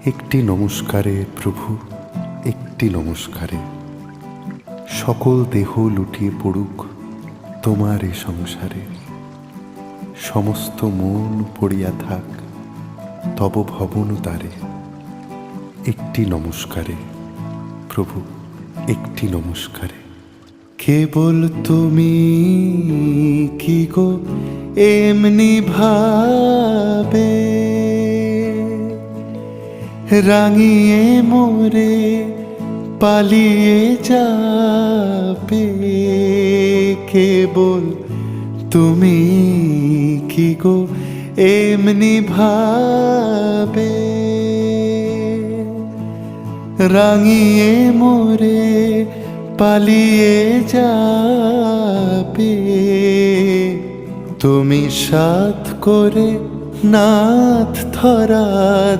একটি নমস্কারে প্রভু, একটি নমস্কারে সকল দেহ লুটিয়ে পড়ুক তোমার এ সংসারে। সমস্ত মন পড়িয়া থাক তব ভবন দ্বারে। একটি নমস্কারে প্রভু, একটি নমস্কারে। কেবল তুমি কি গো এমনি ভাবে রাঙিয়ে মোরে পালিয়ে যাবে। কেবল তুমি কি গো এমনি ভাবে রাঙিয়ে মোরে পালিয়ে যাবে। তুমি সাথ করে নাথ ধরা